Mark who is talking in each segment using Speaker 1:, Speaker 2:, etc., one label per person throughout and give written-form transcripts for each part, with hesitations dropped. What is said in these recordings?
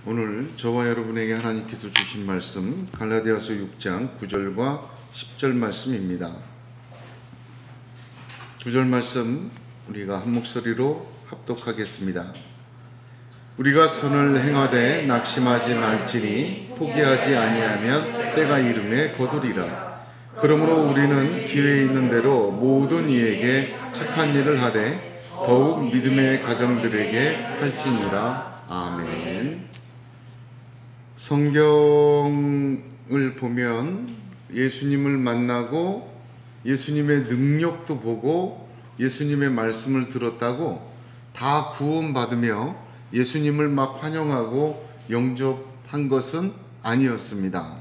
Speaker 1: 오늘 저와 여러분에게 하나님께서 주신 말씀 갈라디아서 6장 9절과 10절 말씀입니다. 9절 말씀 우리가 한 목소리로 합독하겠습니다. 우리가 선을 행하되 낙심하지 말지니 포기하지 아니하면 때가 이름에 거두리라. 그러므로 우리는 기회 있는 대로 모든 이에게 착한 일을 하되 더욱 믿음의 가정들에게 할지니라. 아멘. 성경을 보면 예수님을 만나고 예수님의 능력도 보고 예수님의 말씀을 들었다고 다 구원받으며 예수님을 막 환영하고 영접한 것은 아니었습니다.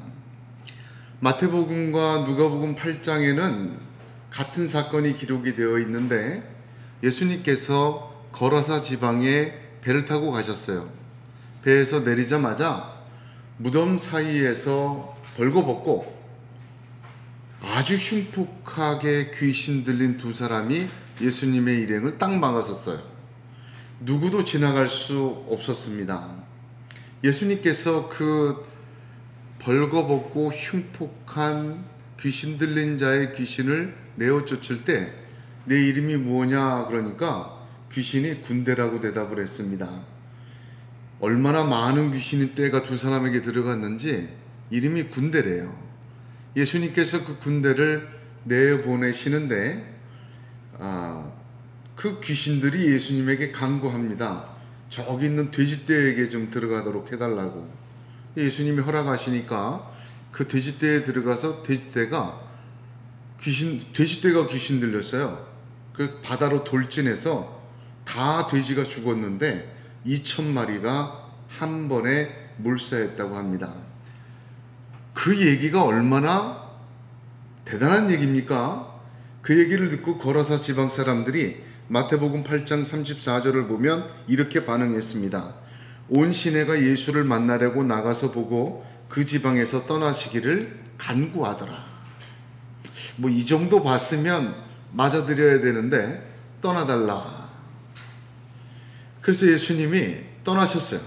Speaker 1: 마태복음과 누가복음 8장에는 같은 사건이 기록이 되어 있는데 예수님께서 거라사 지방에 배를 타고 가셨어요. 배에서 내리자마자 무덤 사이에서 벌거벗고 아주 흉폭하게 귀신 들린 두 사람이 예수님의 일행을 딱 막았었어요. 누구도 지나갈 수 없었습니다. 예수님께서 그 벌거벗고 흉폭한 귀신 들린 자의 귀신을 내어 쫓을 때 내 이름이 무엇냐 그러니까 귀신이 군대라고 대답을 했습니다. 얼마나 많은 귀신의 떼가 두 사람에게 들어갔는지 이름이 군대래요. 예수님께서 그 군대를 내보내시는데 그 귀신들이 예수님에게 간구합니다. 저기 있는 돼지떼에게 좀 들어가도록 해달라고. 예수님이 허락하시니까 그 돼지떼에 들어가서 돼지떼가 귀신 들렸어요. 그 바다로 돌진해서 다 돼지가 죽었는데 2,000마리가 한 번에 몰사했다고 합니다. 그 얘기가 얼마나 대단한 얘기입니까? 그 얘기를 듣고 거라사 지방 사람들이 마태복음 8장 34절을 보면 이렇게 반응했습니다. 온 시내가 예수를 만나려고 나가서 보고 그 지방에서 떠나시기를 간구하더라. 뭐 이 정도 봤으면 맞아드려야 되는데 떠나달라. 그래서 예수님이 떠나셨어요.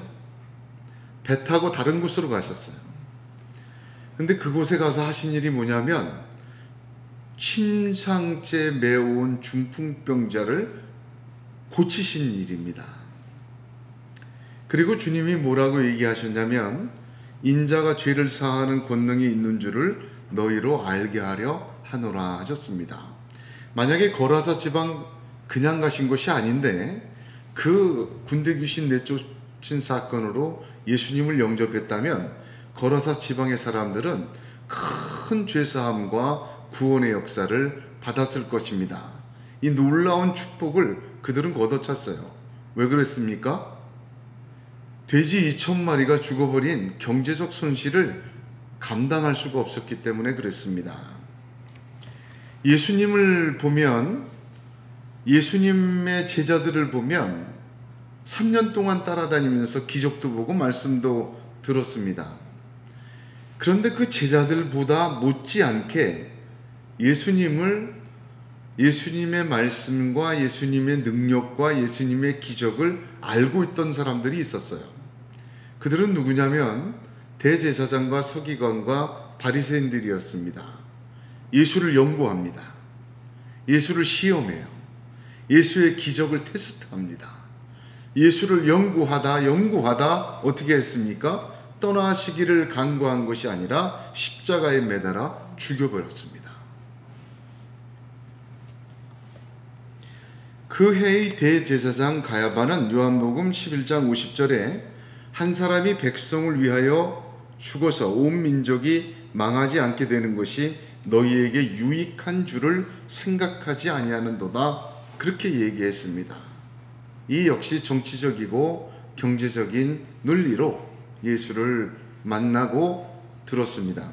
Speaker 1: 배 타고 다른 곳으로 가셨어요. 근데 그곳에 가서 하신 일이 뭐냐면 침상째 메어온 중풍병자를 고치신 일입니다. 그리고 주님이 뭐라고 얘기하셨냐면 인자가 죄를 사하는 권능이 있는 줄을 너희로 알게 하려 하노라 하셨습니다. 만약에 거라사 지방 그냥 가신 것이 아닌데 그 군대 귀신 내쫓은 사건으로 예수님을 영접했다면 거라사 지방의 사람들은 큰 죄사함과 구원의 역사를 받았을 것입니다. 이 놀라운 축복을 그들은 걷어찼어요. 왜 그랬습니까? 돼지 2,000마리가 죽어버린 경제적 손실을 감당할 수가 없었기 때문에 그랬습니다. 예수님을 보면 예수님의 제자들을 보면 3년 동안 따라다니면서 기적도 보고 말씀도 들었습니다. 그런데 그 제자들보다 못지않게 예수님의 말씀과 예수님의 능력과 예수님의 기적을 알고 있던 사람들이 있었어요. 그들은 누구냐면 대제사장과 서기관과 바리새인들이었습니다. 예수를 연구합니다. 예수를 시험해요. 예수의 기적을 테스트합니다. 예수를 연구하다 어떻게 했습니까? 떠나시기를 간구한 것이 아니라 십자가에 매달아 죽여버렸습니다. 그 해의 대제사장 가야바는 요한복음 11장 50절에 한 사람이 백성을 위하여 죽어서 온 민족이 망하지 않게 되는 것이 너희에게 유익한 줄을 생각하지 아니하는도다 그렇게 얘기했습니다. 이 역시 정치적이고 경제적인 논리로 예수를 만나고 들었습니다.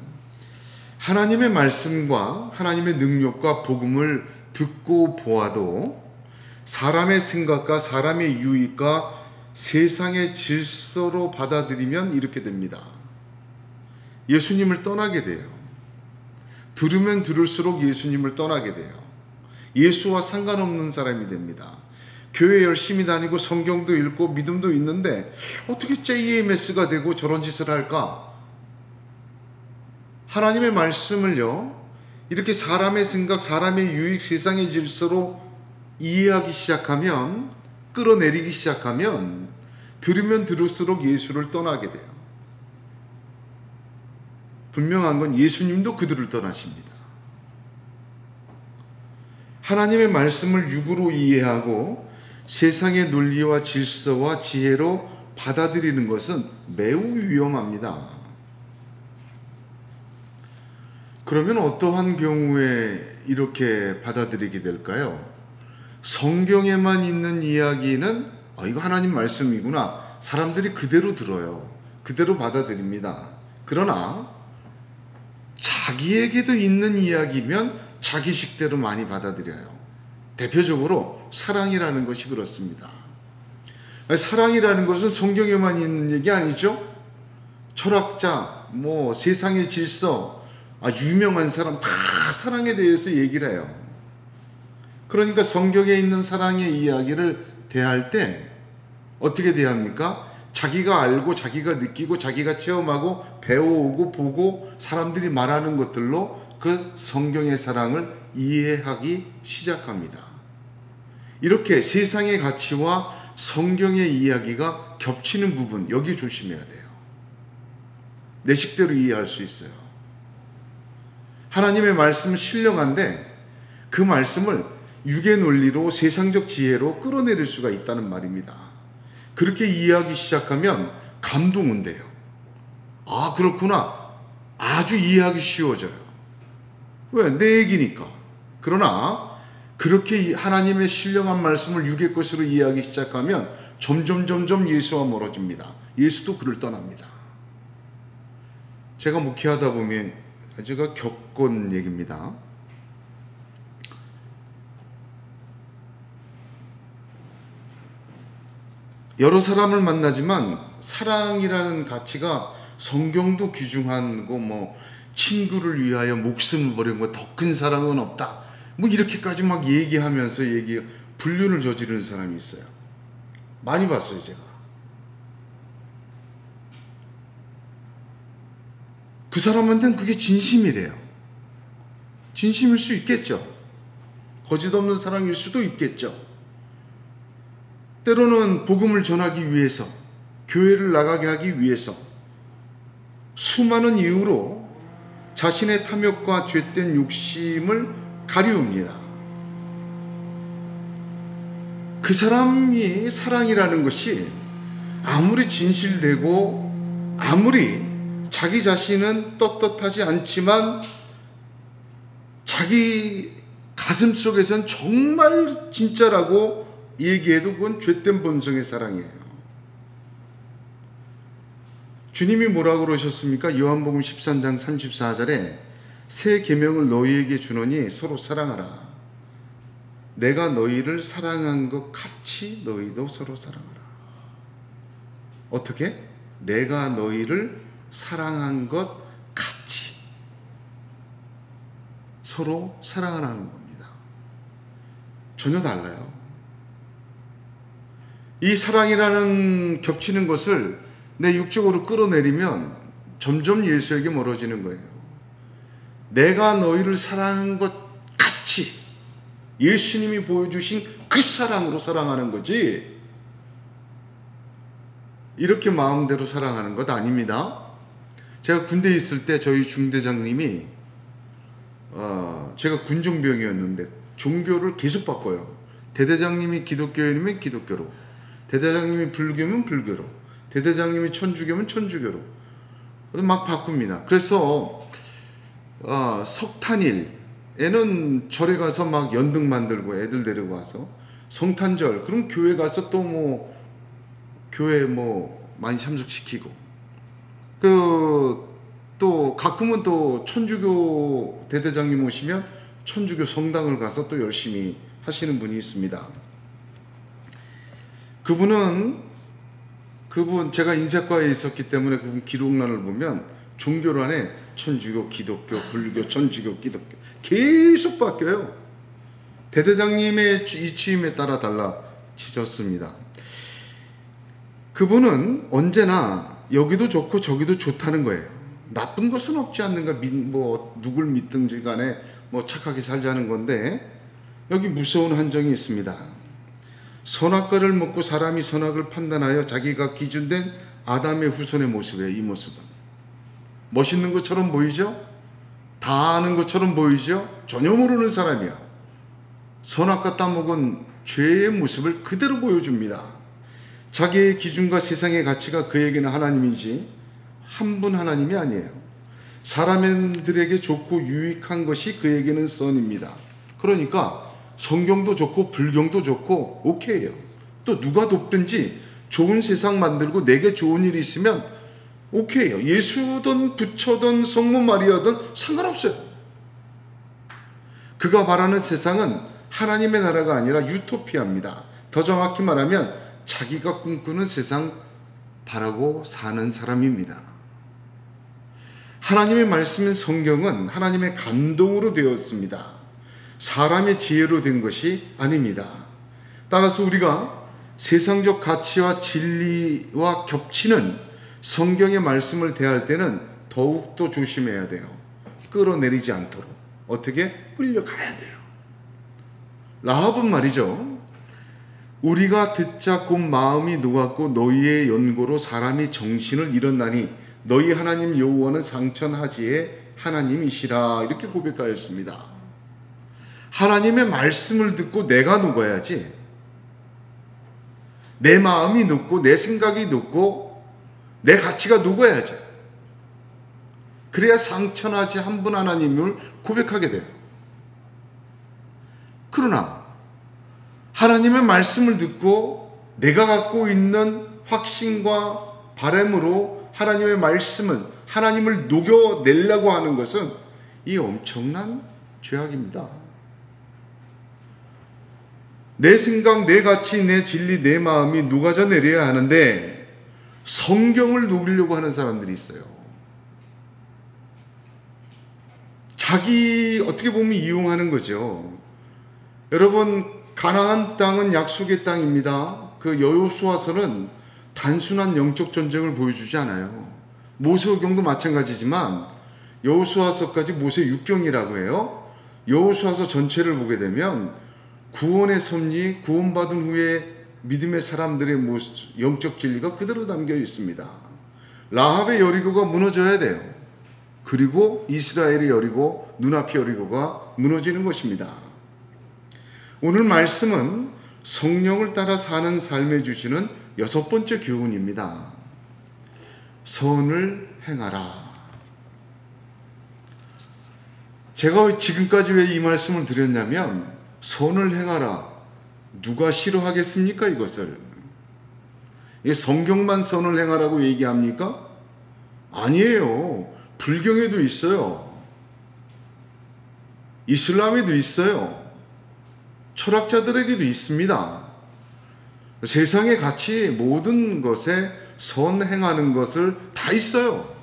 Speaker 1: 하나님의 말씀과 하나님의 능력과 복음을 듣고 보아도 사람의 생각과 사람의 유익과 세상의 질서로 받아들이면 이렇게 됩니다. 예수님을 떠나게 돼요. 들으면 들을수록 예수님을 떠나게 돼요. 예수와 상관없는 사람이 됩니다. 교회 열심히 다니고 성경도 읽고 믿음도 있는데 어떻게 JMS가 되고 저런 짓을 할까? 하나님의 말씀을요, 이렇게 사람의 생각, 사람의 유익, 세상의 질서로 이해하기 시작하면, 끌어내리기 시작하면 들으면 들을수록 예수를 떠나게 돼요. 분명한 건 예수님도 그들을 떠나십니다. 하나님의 말씀을 육으로 이해하고 세상의 논리와 질서와 지혜로 받아들이는 것은 매우 위험합니다. 그러면 어떠한 경우에 이렇게 받아들이게 될까요? 성경에만 있는 이야기는 이거 하나님 말씀이구나. 사람들이 그대로 들어요. 그대로 받아들입니다. 그러나 자기에게도 있는 이야기면 자기식대로 많이 받아들여요. 대표적으로 사랑이라는 것이 그렇습니다. 사랑이라는 것은 성경에만 있는 얘기 아니죠? 철학자, 세상의 질서, 유명한 사람 다 사랑에 대해서 얘기를 해요. 그러니까 성경에 있는 사랑의 이야기를 대할 때 어떻게 대합니까? 자기가 알고 자기가 느끼고 자기가 체험하고 배워오고 보고 사람들이 말하는 것들로 그 성경의 사랑을 이해하기 시작합니다. 이렇게 세상의 가치와 성경의 이야기가 겹치는 부분, 여기 조심해야 돼요. 내 식대로 이해할 수 있어요. 하나님의 말씀은 신령한데 그 말씀을 육의 논리로 세상적 지혜로 끌어내릴 수가 있다는 말입니다. 그렇게 이해하기 시작하면 감동은 돼요. 그렇구나. 아주 이해하기 쉬워져요. 왜? 내 얘기니까. 그러나 그렇게 하나님의 신령한 말씀을 육의 것으로 이해하기 시작하면 점점 예수와 멀어집니다. 예수도 그를 떠납니다. 제가 목회하다 보면 제가 겪은 얘기입니다. 여러 사람을 만나지만 사랑이라는 가치가 성경도 규정한 거 친구를 위하여 목숨을 버리는 거 더 큰 사랑은 없다. 이렇게까지 막 얘기하면서 불륜을 저지르는 사람이 있어요. 많이 봤어요, 제가. 그 사람한테는 그게 진심이래요. 진심일 수 있겠죠. 거짓 없는 사랑일 수도 있겠죠. 때로는 복음을 전하기 위해서, 교회를 나가게 하기 위해서 수많은 이유로 자신의 탐욕과 죄된 욕심을 가리웁니다. 그 사람이 사랑이라는 것이 아무리 진실되고 아무리 자기 자신은 떳떳하지 않지만 자기 가슴 속에선 정말 진짜라고 얘기해도 그건 죄된 본성의 사랑이에요. 주님이 뭐라고 그러셨습니까? 요한복음 13장 34절에 새 계명을 너희에게 주노니 서로 사랑하라. 내가 너희를 사랑한 것 같이 너희도 서로 사랑하라. 어떻게? 내가 너희를 사랑한 것 같이 서로 사랑하라는 겁니다. 전혀 달라요. 이 사랑이라는 겹치는 것을 내 육적으로 끌어내리면 점점 예수에게 멀어지는 거예요. 내가 너희를 사랑한 것 같이 예수님이 보여주신 그 사랑으로 사랑하는 거지, 이렇게 마음대로 사랑하는 것 아닙니다. 제가 군대에 있을 때 저희 중대장님이 제가 군종병이었는데 종교를 계속 바꿔요. 대대장님이 기독교인이면 기독교로, 대대장님이 불교면 불교로, 대대장님이 천주교면 천주교로 막 바꿉니다. 그래서 석탄일에는 절에 가서 막 연등 만들고 애들 데리고 와서 성탄절, 그럼 교회 가서 또 교회 많이 참석시키고, 또 가끔은 또 천주교 대대장님 오시면 천주교 성당을 가서 또 열심히 하시는 분이 있습니다. 그분 제가 인사과에 있었기 때문에 그분 기록란을 보면 종교로 안에 천주교, 기독교, 불교, 천주교, 기독교 계속 바뀌어요. 대대장님의 이취임에 따라 달라 지졌습니다. 그분은 언제나 여기도 좋고 저기도 좋다는 거예요. 나쁜 것은 없지 않는가, 누굴 믿든지 간에 착하게 살자는 건데, 여기 무서운 한정이 있습니다. 선악과를 먹고 사람이 선악을 판단하여 자기가 기준된 아담의 후손의 모습이에요. 이 모습은 멋있는 것처럼 보이죠? 다 아는 것처럼 보이죠? 전혀 모르는 사람이야. 선악과 따먹은 죄의 모습을 그대로 보여줍니다. 자기의 기준과 세상의 가치가 그에게는 하나님이지 한 분 하나님이 아니에요. 사람들에게 좋고 유익한 것이 그에게는 선입니다. 그러니까 성경도 좋고 불경도 좋고 오케이예요. 또 누가 돕든지 좋은 세상 만들고 내게 좋은 일이 있으면 오케이예요. 예수든 부처든 성모 마리아든 상관없어요. 그가 바라는 세상은 하나님의 나라가 아니라 유토피아입니다. 더 정확히 말하면 자기가 꿈꾸는 세상 바라고 사는 사람입니다. 하나님의 말씀인 성경은 하나님의 감동으로 되었습니다. 사람의 지혜로 된 것이 아닙니다. 따라서 우리가 세상적 가치와 진리와 겹치는 성경의 말씀을 대할 때는 더욱더 조심해야 돼요. 끌어내리지 않도록. 어떻게? 끌려가야 돼요. 라합은 말이죠. 우리가 듣자 곧 마음이 녹았고 너희의 연고로 사람이 정신을 잃었나니 너희 하나님 여호와는 상천하지의 하나님이시라. 이렇게 고백하였습니다. 하나님의 말씀을 듣고 내가 녹아야지. 내 마음이 녹고 내 생각이 녹고 내 가치가 녹아야지. 그래야 상천하지 한 분 하나님을 고백하게 돼요. 그러나 하나님의 말씀을 듣고 내가 갖고 있는 확신과 바람으로 하나님의 말씀은 하나님을 녹여내려고 하는 것은 이 엄청난 죄악입니다. 내 생각, 내 가치, 내 진리, 내 마음이 녹아져 내려야 하는데 성경을 녹이려고 하는 사람들이 있어요. 자기 어떻게 보면 이용하는 거죠. 여러분, 가나안 땅은 약속의 땅입니다. 그 여호수아서는 단순한 영적 전쟁을 보여주지 않아요. 모세오경도 마찬가지지만 여호수아서까지 모세 6경이라고 해요. 여호수아서 전체를 보게 되면 구원의 섭리, 구원받은 후에 믿음의 사람들의 모습, 영적 진리가 그대로 담겨 있습니다. 라합의 여리고가 무너져야 돼요. 그리고 이스라엘의 여리고, 눈앞의 여리고가 무너지는 것입니다. 오늘 말씀은 성령을 따라 사는 삶에 주시는 6번째 교훈입니다. 선을 행하라. 제가 지금까지 왜 이 말씀을 드렸냐면, 선을 행하라. 누가 싫어하겠습니까, 이것을? 성경만 선을 행하라고 얘기합니까? 아니에요. 불경에도 있어요. 이슬람에도 있어요. 철학자들에게도 있습니다. 세상의 가치 모든 것에 선행하는 것을 다 있어요.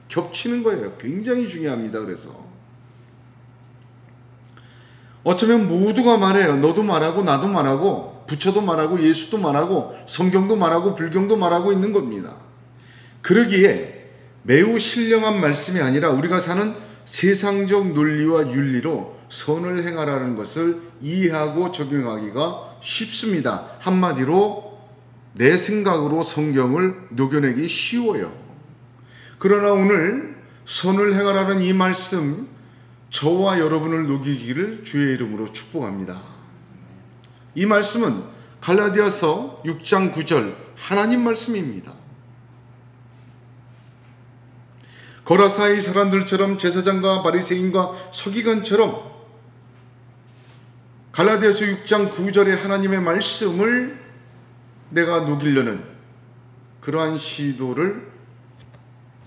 Speaker 1: 겹치는 거예요. 굉장히 중요합니다. 그래서 어쩌면 모두가 말해요. 너도 말하고 나도 말하고 부처도 말하고 예수도 말하고 성경도 말하고 불경도 말하고 있는 겁니다. 그러기에 매우 신령한 말씀이 아니라 우리가 사는 세상적 논리와 윤리로 선을 행하라는 것을 이해하고 적용하기가 쉽습니다. 한마디로 내 생각으로 성경을 녹여내기 쉬워요. 그러나 오늘 선을 행하라는 이 말씀, 저와 여러분을 녹이기를 주의 이름으로 축복합니다. 이 말씀은 갈라디아서 6장 9절 하나님 말씀입니다. 거라사의 사람들처럼 제사장과 바리새인과 서기관처럼 갈라디아서 6장 9절의 하나님의 말씀을 내가 녹이려는 그러한 시도를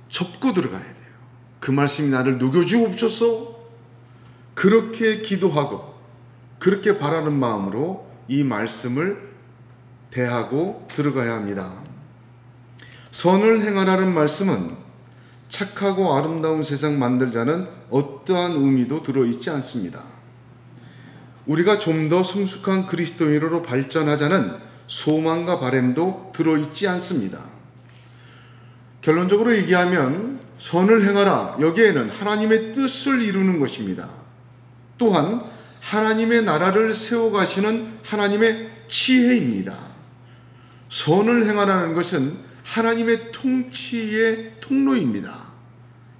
Speaker 1: 접고 들어가야 돼요. 그 말씀이 나를 녹여주옵소서. 그렇게 기도하고 그렇게 바라는 마음으로 이 말씀을 대하고 들어가야 합니다. 선을 행하라는 말씀은 착하고 아름다운 세상 만들자는 어떠한 의미도 들어있지 않습니다. 우리가 좀 더 성숙한 그리스도인으로 발전하자는 소망과 바람도 들어있지 않습니다. 결론적으로 얘기하면 선을 행하라. 여기에는 하나님의 뜻을 이루는 것입니다. 또한 하나님의 나라를 세워가시는 하나님의 지혜입니다. 선을 행하라는 것은 하나님의 통치의 통로입니다.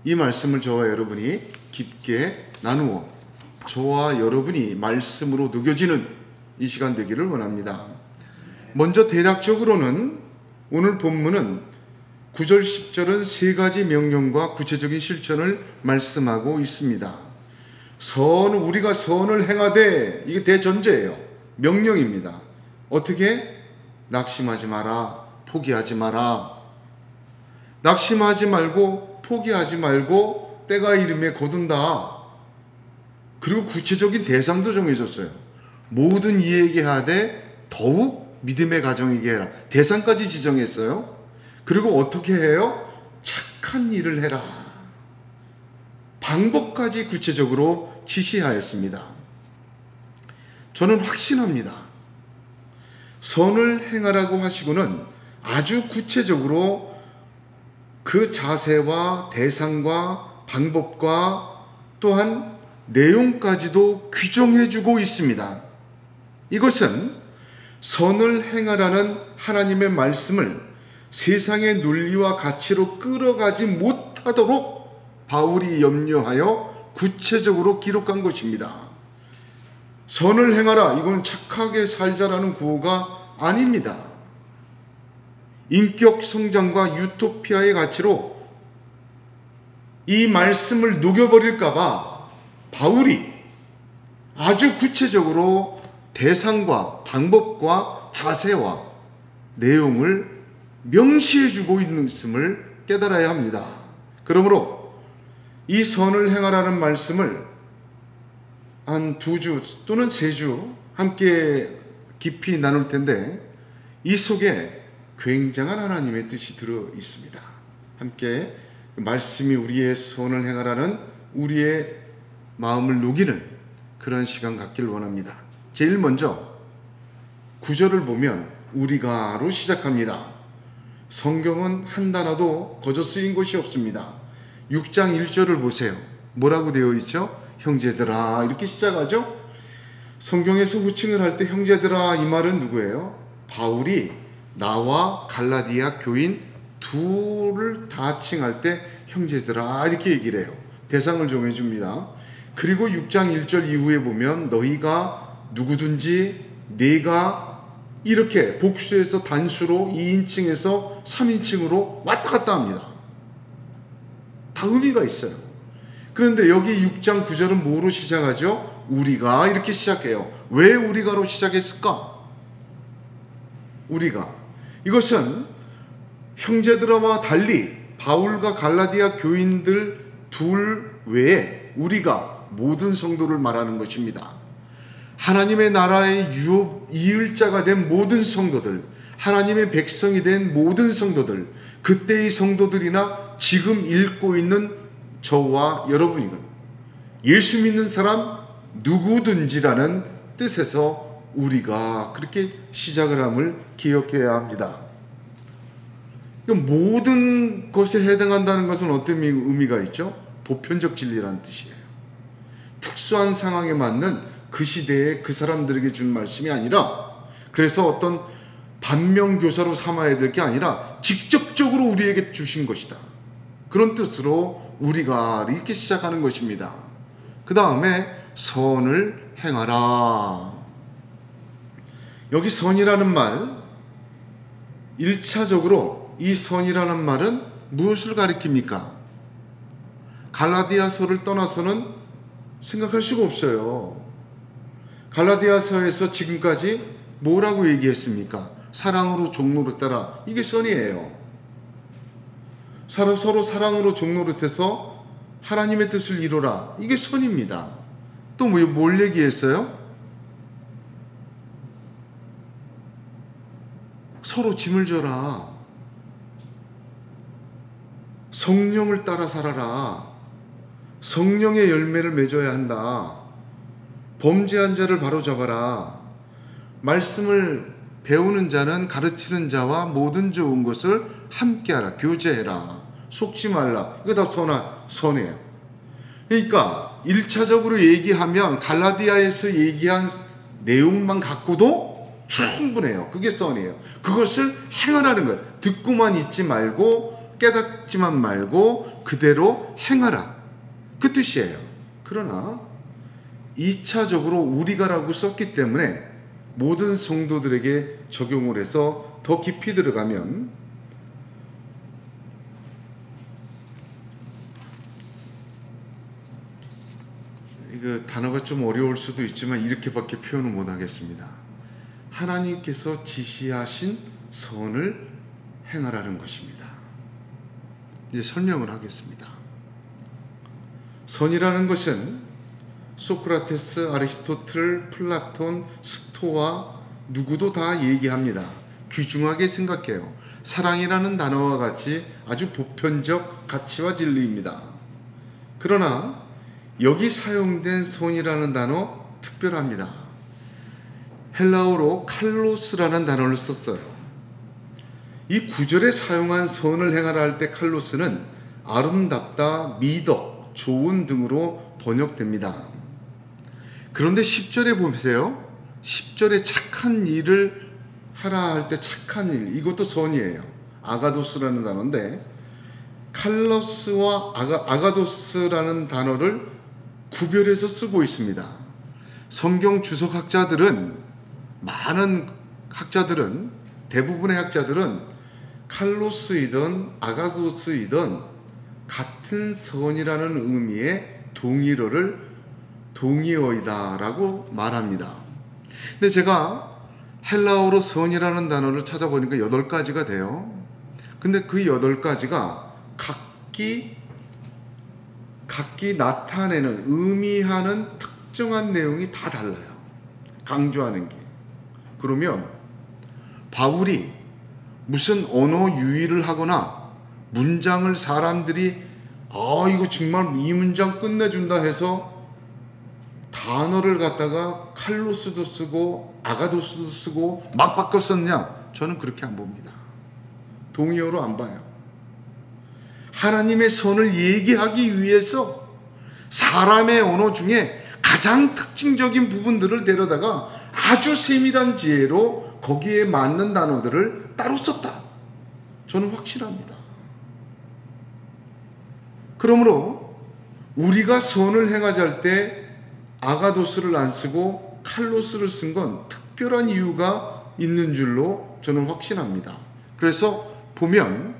Speaker 1: 이 말씀을 저와 여러분이 깊게 나누어 저와 여러분이 말씀으로 녹여지는 이 시간 되기를 원합니다. 먼저 대략적으로는 오늘 본문은 9절 10절은 세 가지 명령과 구체적인 실천을 말씀하고 있습니다. 우리가 선을 행하되, 이게 대전제예요. 명령입니다. 어떻게? 낙심하지 마라, 포기하지 마라. 낙심하지 말고 포기하지 말고 때가 이름에 거둔다. 그리고 구체적인 대상도 정해졌어요. 모든 이에게 하되 더욱 믿음의 가정에게 해라. 대상까지 지정했어요. 그리고 어떻게 해요? 착한 일을 해라. 방법까지 구체적으로 지시하였습니다. 저는 확신합니다. 선을 행하라고 하시고는 아주 구체적으로 그 자세와 대상과 방법과 또한 내용까지도 규정해 주고 있습니다. 이것은 선을 행하라는 하나님의 말씀을 세상의 논리와 가치로 끌어가지 못하도록 바울이 염려하여 구체적으로 기록한 것입니다. 선을 행하라, 이건 착하게 살자라는 구호가 아닙니다. 인격 성장과 유토피아의 가치로 이 말씀을 녹여버릴까봐 바울이 아주 구체적으로 대상과 방법과 자세와 내용을 명시해주고 있음을 깨달아야 합니다. 그러므로 이 선을 행하라는 말씀을 한 2주 또는 3주 함께 깊이 나눌 텐데, 이 속에 굉장한 하나님의 뜻이 들어 있습니다. 함께 말씀이 우리의 선을 행하라는 우리의 마음을 녹이는 그런 시간 갖길 원합니다. 제일 먼저 9절을 보면 우리가로 시작합니다. 성경은 한 단어도 거저 쓰인 곳이 없습니다. 6장 1절을 보세요. 뭐라고 되어 있죠? 형제들아, 이렇게 시작하죠. 성경에서 호칭을 할 때 형제들아, 이 말은 누구예요? 바울이 나와 갈라디아 교인 둘을 다 칭할 때 형제들아 이렇게 얘기를 해요. 대상을 정해줍니다. 그리고 6장 1절 이후에 보면 너희가 누구든지 내가 이렇게 복수에서 단수로 2인칭에서 3인칭으로 왔다 갔다 합니다. 다 의미가 있어요. 그런데 여기 6장 9절은 뭐로 시작하죠? 우리가 이렇게 시작해요. 왜 우리가로 시작했을까? 우리가, 이것은 형제들과 달리 바울과 갈라디아 교인들 둘 외에 우리가 모든 성도를 말하는 것입니다. 하나님의 나라의 이을자가 된 모든 성도들, 하나님의 백성이 된 모든 성도들, 그때의 성도들이나 지금 읽고 있는 저와 여러분이건 예수 믿는 사람 누구든지라는 뜻에서 우리가 그렇게 시작을 함을 기억해야 합니다. 모든 것에 해당한다는 것은 어떤 의미가 있죠? 보편적 진리라는 뜻이에요. 특수한 상황에 맞는 그 시대에 그 사람들에게 준 말씀이 아니라, 그래서 어떤 반면교사로 삼아야 될 게 아니라 직접적으로 우리에게 주신 것이다. 그런 뜻으로 우리가 이렇게 시작하는 것입니다. 그 다음에 선을 행하라. 여기 선이라는 말, 1차적으로 이 선이라는 말은 무엇을 가리킵니까? 갈라디아서를 떠나서는 생각할 수가 없어요. 갈라디아서에서 지금까지 뭐라고 얘기했습니까? 사랑으로 종로를 따라. 이게 선이에요. 서로 사랑으로 종노릇해서 하나님의 뜻을 이루라. 이게 선입니다. 또 뭘 얘기했어요? 서로 짐을 져라. 성령을 따라 살아라. 성령의 열매를 맺어야 한다. 범죄한 자를 바로잡아라. 말씀을 배우는 자는 가르치는 자와 모든 좋은 것을 함께하라. 교제해라. 속지 말라. 이거 다 선이에요. 그러니까 1차적으로 얘기하면 갈라디아에서 얘기한 내용만 갖고도 충분해요. 그게 선이에요. 그것을 행하라는 거예요. 듣고만 있지 말고 깨닫지만 말고 그대로 행하라. 그 뜻이에요. 그러나 2차적으로 우리가라고 썼기 때문에 모든 성도들에게 적용을 해서 더 깊이 들어가면 이거 단어가 좀 어려울 수도 있지만 이렇게밖에 표현을 못 하겠습니다. 하나님께서 지시하신 선을 행하라는 것입니다. 이제 설명을 하겠습니다. 선이라는 것은 소크라테스, 아리스토텔, 플라톤, 스토아 누구도 다 얘기합니다. 귀중하게 생각해요. 사랑이라는 단어와 같이 아주 보편적 가치와 진리입니다. 그러나 여기 사용된 선이라는 단어 특별합니다. 헬라어로 칼로스라는 단어를 썼어요. 이 구절에 사용한 선을 행하라 할 때 칼로스는 아름답다, 미덕, 좋은 등으로 번역됩니다. 그런데 10절에 보세요. 10절에 착한 일을 하라 할 때 착한 일, 이것도 선이에요. 아가도스라는 단어인데 칼로스와 아가도스라는 단어를 구별해서 쓰고 있습니다. 성경 주석학자들은, 많은 학자들은, 대부분의 학자들은 칼로스이든 아가도스이든 같은 선이라는 의미의 동의어이다라고 말합니다. 근데 제가 헬라어로 선이라는 단어를 찾아보니까 8가지가 돼요. 근데 그 8가지가 각기 나타내는, 의미하는 특정한 내용이 다 달라요. 강조하는 게. 그러면 바울이 무슨 언어 유희를 하거나 문장을 사람들이 이거 정말 이 문장 끝내준다 해서 단어를 갖다가 칼로스도 쓰고 아가도스도 쓰고 막 바꿔 썼냐? 저는 그렇게 안 봅니다. 동의어로 안 봐요. 하나님의 선을 얘기하기 위해서 사람의 언어 중에 가장 특징적인 부분들을 데려다가 아주 세밀한 지혜로 거기에 맞는 단어들을 따로 썼다. 저는 확실합니다. 그러므로 우리가 선을 행하자 할 때 아가도스를 안 쓰고 칼로스를 쓴 건 특별한 이유가 있는 줄로 저는 확신합니다. 그래서 보면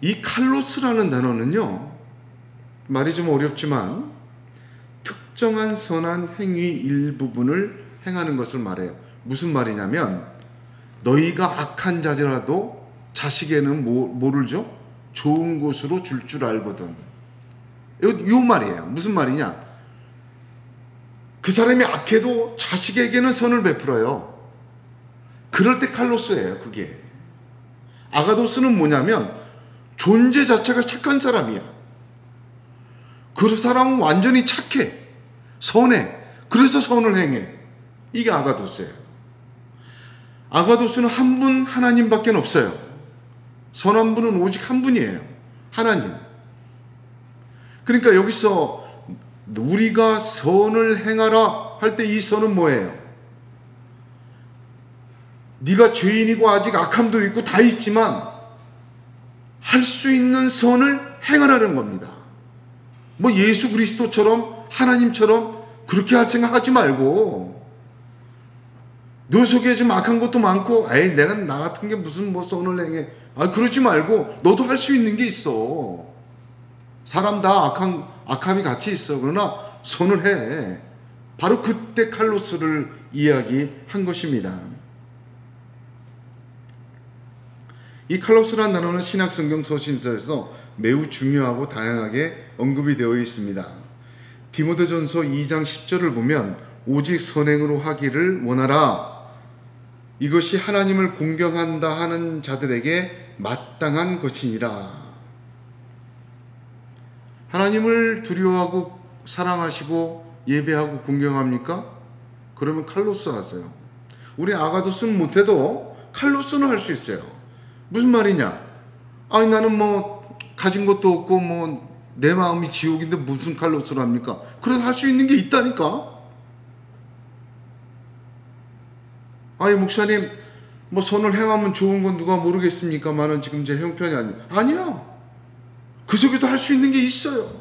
Speaker 1: 이 칼로스라는 단어는요, 말이 좀 어렵지만 특정한 선한 행위 일부분을 행하는 것을 말해요. 무슨 말이냐면 너희가 악한 자라도 자식에는 뭐를 줘? 좋은 곳으로 줄 알거든. 요 말이에요. 무슨 말이냐? 그 사람이 악해도 자식에게는 선을 베풀어요. 그럴 때 칼로스예요. 그게. 아가도스는 뭐냐면 존재 자체가 착한 사람이야. 그 사람은 완전히 착해. 선해. 그래서 선을 행해. 이게 아가도스예요. 아가도스는 한 분, 하나님밖에 없어요. 선한 분은 오직 한 분이에요. 하나님. 그러니까 여기서 우리가 선을 행하라 할 때 이 선은 뭐예요? 네가 죄인이고 아직 악함도 있고 다 있지만 할 수 있는 선을 행하라는 겁니다. 뭐 예수 그리스도처럼 하나님처럼 그렇게 할 생각하지 말고, 너 속에 좀 악한 것도 많고 내가 나 같은 게 무슨 뭐 선을 행해, 그러지 말고 너도 할 수 있는 게 있어. 사람 다 악함이 같이 있어. 그러나 선을 해. 바로 그때 칼로스를 이야기한 것입니다. 이 칼로스라는 단어는 신약성경 서신서에서 매우 중요하고 다양하게 언급이 되어 있습니다. 디모데전서 2장 10절을 보면 오직 선행으로 하기를 원하라. 이것이 하나님을 공경한다 하는 자들에게 마땅한 것이니라. 하나님을 두려워하고 사랑하시고 예배하고 공경합니까? 그러면 칼로스 하세요. 우리 아가도스는 못해도 칼로스는 할 수 있어요. 무슨 말이냐? 아니 나는 뭐 가진 것도 없고 뭐 내 마음이 지옥인데 무슨 칼로스를 합니까? 그래서 할 수 있는 게 있다니까. 아니 목사님 뭐 선을 행하면 좋은 건 누가 모르겠습니까만은 지금 제 형편이 아니야. 그 속에도 할 수 있는 게 있어요.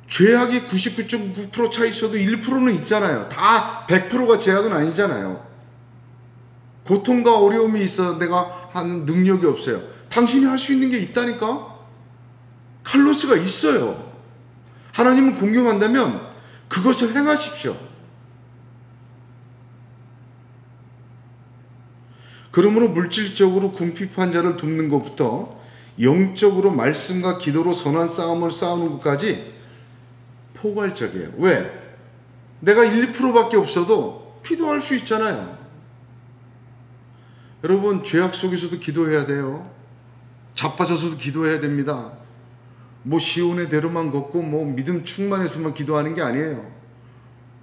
Speaker 1: 죄악이 99.9% 차 있어도 1%는 있잖아요. 다 100%가 죄악은 아니잖아요. 고통과 어려움이 있어 내가 하는 능력이 없어요. 당신이 할 수 있는 게 있다니까. 칼로스가 있어요. 하나님을 공경한다면 그것을 행하십시오. 그러므로 물질적으로 궁핍한 자를 돕는 것부터 영적으로 말씀과 기도로 선한 싸움을 싸우는 것까지 포괄적이에요. 왜? 내가 1, 2%밖에 없어도 기도할 수 있잖아요. 여러분 죄악 속에서도 기도해야 돼요. 자빠져서도 기도해야 됩니다. 뭐 시온의 대로만 걷고 뭐 믿음 충만해서만 기도하는 게 아니에요.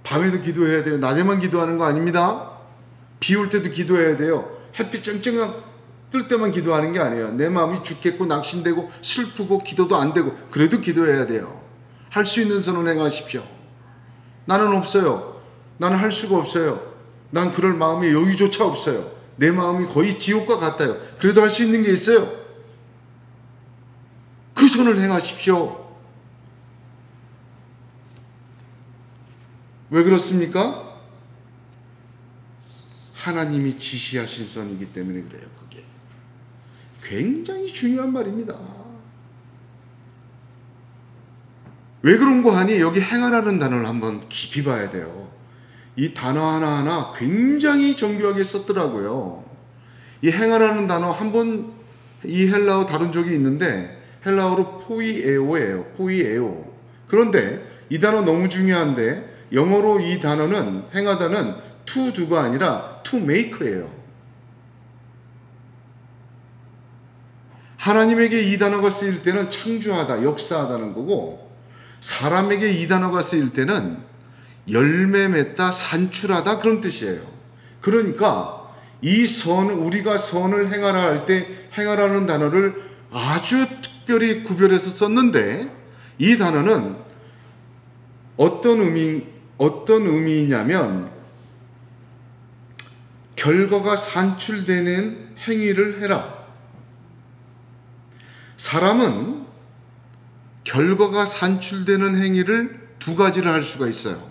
Speaker 1: 밤에도 기도해야 돼요. 낮에만 기도하는 거 아닙니다. 비 올 때도 기도해야 돼요. 햇빛 쨍쨍 뜰 때만 기도하는 게 아니에요. 내 마음이 죽겠고 낙심되고 슬프고 기도도 안 되고 그래도 기도해야 돼요. 할 수 있는 선을 행하십시오. 나는 없어요. 나는 할 수가 없어요. 난 그럴 마음의 여유조차 없어요. 내 마음이 거의 지옥과 같아요. 그래도 할 수 있는 게 있어요. 그 선을 행하십시오. 왜 그렇습니까? 하나님이 지시하신 선이기 때문에 그래요. 그게 굉장히 중요한 말입니다. 왜 그런 거 하니? 여기 행하라는 단어를 한번 깊이 봐야 돼요. 이 단어 하나하나 굉장히 정교하게 썼더라고요. 이 행하라는 단어 한번 이 헬라어 다룬 적이 있는데 헬라어로 포이에오예요. 포이에오. 그런데 이 단어 너무 중요한데 영어로 이 단어는 행하다는 to do가 아니라 to make예요. 하나님에게 이 단어가 쓰일 때는 창조하다, 역사하다는 거고 사람에게 이 단어가 쓰일 때는 열매 맺다, 산출하다 그런 뜻이에요. 그러니까 이 우리가 선을 행하라 할 때 행하라는 단어를 아주 특별히 구별해서 썼는데 이 단어는 어떤 의미냐면 결과가 산출되는 행위를 해라. 사람은 결과가 산출되는 행위를 두 가지를 할 수가 있어요.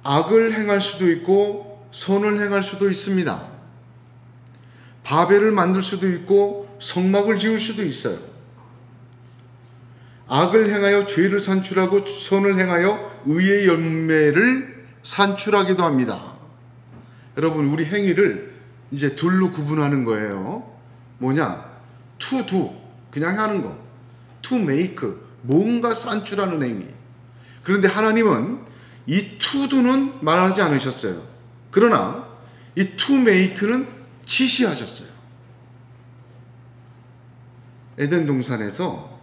Speaker 1: 악을 행할 수도 있고 선을 행할 수도 있습니다. 바벨을 만들 수도 있고 성막을 지을 수도 있어요. 악을 행하여 죄를 산출하고 선을 행하여 의의 열매를 산출하기도 합니다. 여러분 우리 행위를 이제 둘로 구분하는 거예요. 뭐냐? to do, 그냥 하는 거. to make, 뭔가 산출하는 행위. 그런데 하나님은 이 to do는 말하지 않으셨어요. 그러나 이 to make는 지시하셨어요. 에덴 동산에서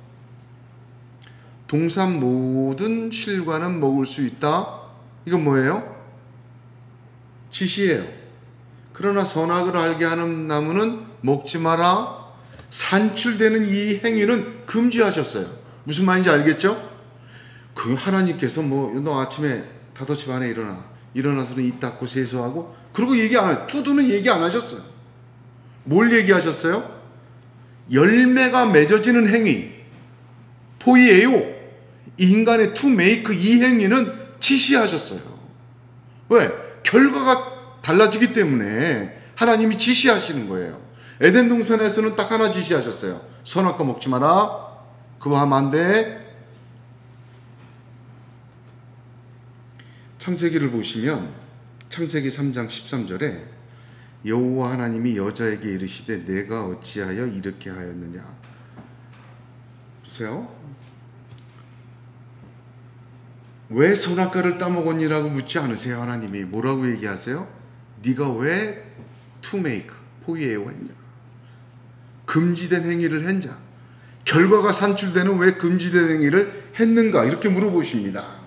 Speaker 1: 동산 모든 실과는 먹을 수 있다. 이건 뭐예요? 지시예요. 그러나 선악을 알게 하는 나무는 먹지 마라. 산출되는 이 행위는 금지하셨어요. 무슨 말인지 알겠죠? 그 하나님께서 너 아침에 5시 반에 일어나서는 입 닫고 세수하고 그리고 얘기 안 하셨어요. 투두는 얘기 안 하셨어요. 뭘 얘기하셨어요? 열매가 맺어지는 행위, 포이에요. 이 인간의 to make 이 행위는 지시하셨어요. 왜? 결과가 달라지기 때문에 하나님이 지시하시는 거예요. 에덴 동산에서는 딱 하나 지시하셨어요. 선악과 먹지 마라. 그거 하면 안 돼. 창세기를 보시면 창세기 3장 13절에 여호와 하나님이 여자에게 이르시되 내가 어찌하여 이렇게 하였느냐. 보세요. 왜 선악과를 따먹었니라고 묻지 않으세요. 하나님이 뭐라고 얘기하세요? 네가 왜 to make, 포이에요 했냐. 금지된 행위를 했냐. 결과가 산출되는 왜 금지된 행위를 했는가 이렇게 물어보십니다.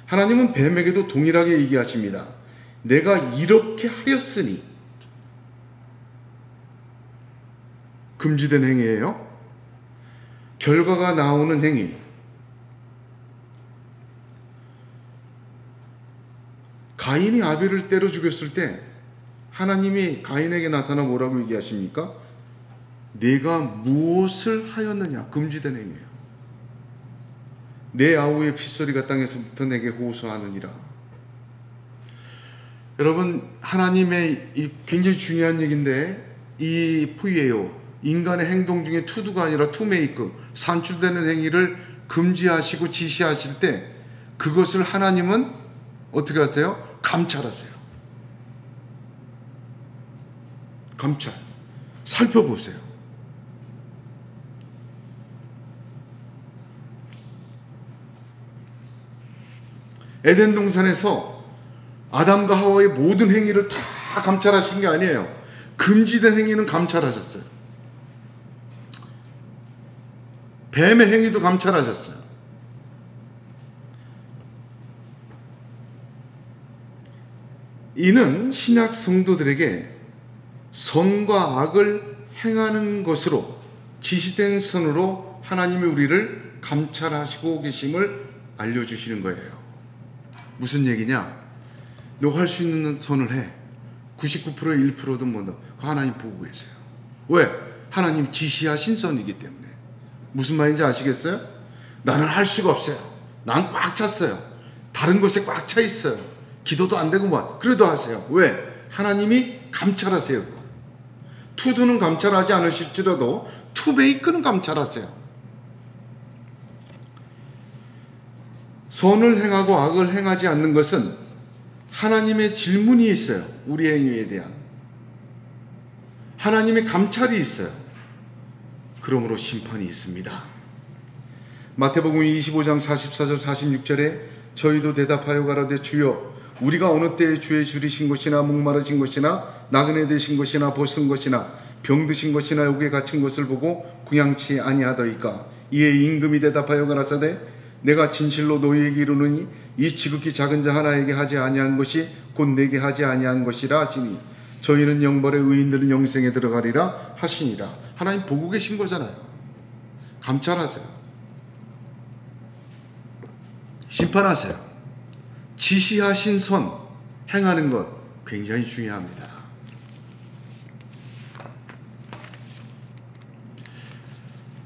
Speaker 1: 하나님은 뱀에게도 동일하게 얘기하십니다. 내가 이렇게 하였으니. 금지된 행위예요. 결과가 나오는 행위. 가인이 아벨을 때려 죽였을 때 하나님이 가인에게 나타나 뭐라고 얘기하십니까? 내가 무엇을 하였느냐? 금지된 행위예요. 내 아우의 핏소리가 땅에서부터 내게 호소하느니라. 여러분, 하나님의 이 굉장히 중요한 얘기인데, 이 푸이에요, 인간의 행동 중에 투두가 아니라 투메이크, 산출되는 행위를 금지하시고 지시하실 때 그것을 하나님은 어떻게 하세요? 감찰하세요. 감찰. 살펴보세요. 에덴 동산에서 아담과 하와의 모든 행위를 다 감찰하신 게 아니에요. 금지된 행위는 감찰하셨어요. 뱀의 행위도 감찰하셨어요. 이는 신약 성도들에게 선과 악을 행하는 것으로 지시된 선으로 하나님이 우리를 감찰하시고 계심을 알려주시는 거예요. 무슨 얘기냐? 너가 할 수 있는 선을 해. 99%에 1%도 못해. 하나님 보고 계세요. 왜? 하나님 지시하신 선이기 때문에. 무슨 말인지 아시겠어요? 나는 할 수가 없어요. 난 꽉 찼어요. 다른 것에 꽉 차 있어요. 기도도 안 되고 뭐. 그래도 하세요. 왜? 하나님이 감찰하세요. 투두는 감찰하지 않으실지라도 투베이크는 감찰하세요. 선을 행하고 악을 행하지 않는 것은 하나님의 질문이 있어요. 우리 행위에 대한. 하나님의 감찰이 있어요. 그러므로 심판이 있습니다. 마태복음 25장 44절 46절에 저희도 대답하여 가라되 주여 우리가 어느 때에 주의 줄이신 것이나 목마르신 것이나 나그네 되신 것이나 벗은 것이나 병드신 것이나 옥에 갇힌 것을 보고 궁양치 아니하더이까. 이에 임금이 대답하여 가라사대 내가 진실로 너희에게 이르노니 이 지극히 작은 자 하나에게 하지 아니한 것이 곧 내게 하지 아니한 것이라 하시니 저희는 영벌에 의인들은 영생에 들어가리라 하시니라. 하나님 보고 계신 거잖아요. 감찰하세요. 심판하세요. 지시하신 선 행하는 것 굉장히 중요합니다.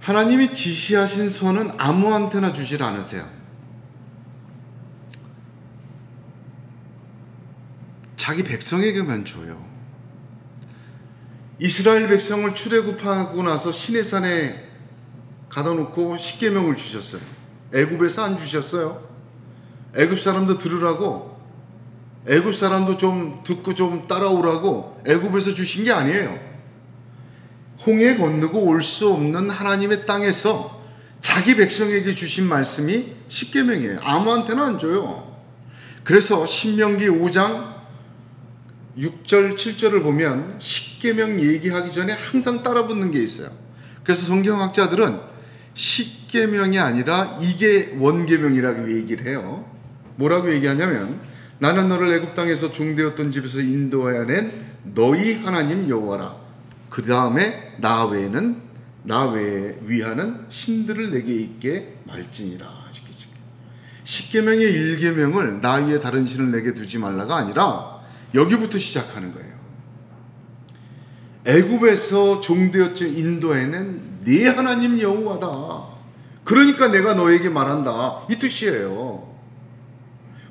Speaker 1: 하나님이 지시하신 선은 아무한테나 주질 않으세요. 자기 백성에게만 줘요. 이스라엘 백성을 출애굽하고 나서 시내산에 가다 놓고 십계명을 주셨어요. 애굽에서 안 주셨어요. 애굽 사람도 들으라고, 애굽 사람도 좀 듣고 좀 따라오라고 애굽에서 주신 게 아니에요. 홍해 건너고 올 수 없는 하나님의 땅에서 자기 백성에게 주신 말씀이 십계명이에요. 아무한테나 안 줘요. 그래서 신명기 5장 6절 7절을 보면 십계명 얘기하기 전에 항상 따라붙는 게 있어요. 그래서 성경학자들은 십계명이 아니라 이게 원계명이라고 얘기를 해요. 뭐라고 얘기하냐면 나는 너를 애굽 땅에서 종되었던 집에서 인도하여 낸 너희 하나님 여호와라. 그 다음에 나 외에 위하는 신들을 내게 있게 말지니라. 십계명의 1계명을 나 위에 다른 신을 내게 두지 말라가 아니라 여기부터 시작하는 거예요. 애굽에서 종되었죠. 인도에는 네 하나님 여호와다. 그러니까 내가 너에게 말한다. 이 뜻이에요.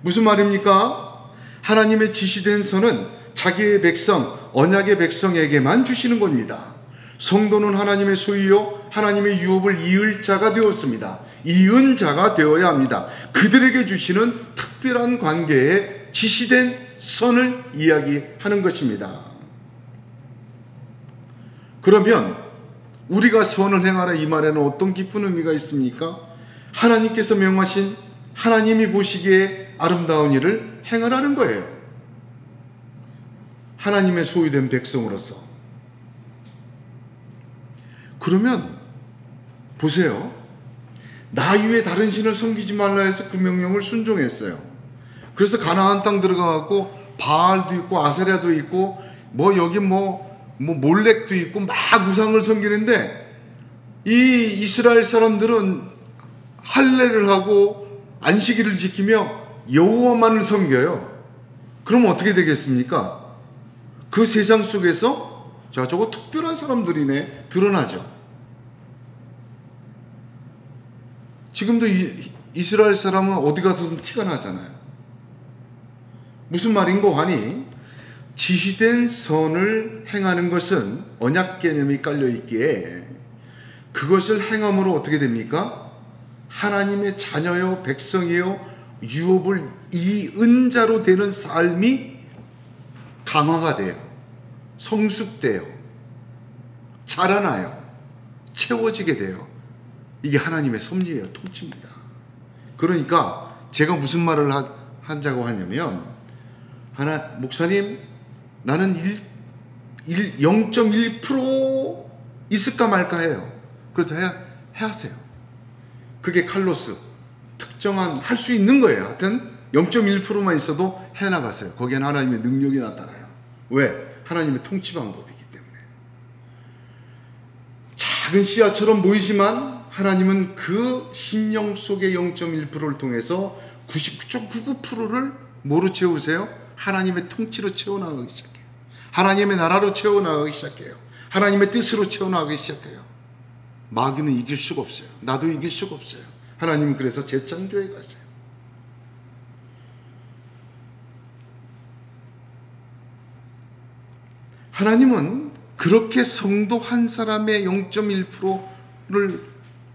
Speaker 1: 무슨 말입니까? 하나님의 지시된 선은 자기의 백성, 언약의 백성에게만 주시는 겁니다. 성도는 하나님의 소유요 하나님의 유업을 이을 자가 되었습니다. 이은 자가 되어야 합니다. 그들에게 주시는 특별한 관계에 지시된 선을 이야기하는 것입니다. 그러면 우리가 선을 행하라 이 말에는 어떤 깊은 의미가 있습니까? 하나님께서 명하신 하나님이 보시기에 아름다운 일을 행하라는 거예요. 하나님의 소유된 백성으로서. 그러면 보세요. 나 이외에 다른 신을 섬기지 말라 해서 그 명령을 순종했어요. 그래서 가나안 땅 들어가고 바알도 있고 아세라도 있고 뭐 여기 뭐 몰렉도 있고 막 우상을 섬기는데 이 이스라엘 사람들은 할례를 하고 안식일을 지키며 여호와만을 섬겨요. 그럼 어떻게 되겠습니까? 그 세상 속에서 자, 저거 특별한 사람들이네 드러나죠. 지금도 이스라엘 사람은 어디 가서든 티가 나잖아요. 무슨 말인고 하니 지시된 선을 행하는 것은 언약 개념이 깔려있기에 그것을 행함으로 어떻게 됩니까? 하나님의 자녀요 백성이요 유업을 이은 자로 되는 삶이 강화가 돼요. 성숙돼요. 자라나요. 채워지게 돼요. 이게 하나님의 섭리예요. 통치입니다. 그러니까 제가 무슨 말을 한다고 하냐면 목사님 나는 0.1% 있을까 말까 해요. 그래도 하세요. 그게 칼로스 특정한 할 수 있는 거예요. 하여튼 0.1%만 있어도 해나가세요. 거기에는 하나님의 능력이 나타나요. 왜? 하나님의 통치 방법이기 때문에. 작은 씨앗처럼 보이지만 하나님은 그 심령 속의 0.1%를 통해서 99.99%를 뭐로 채우세요? 하나님의 통치로 채워나가기 시작해요. 하나님의 나라로 채워나가기 시작해요. 하나님의 뜻으로 채워나가기 시작해요. 마귀는 이길 수가 없어요. 나도 이길 수가 없어요. 하나님은 그래서 재창조해 가세요. 하나님은 그렇게 성도 한 사람의 0.1%를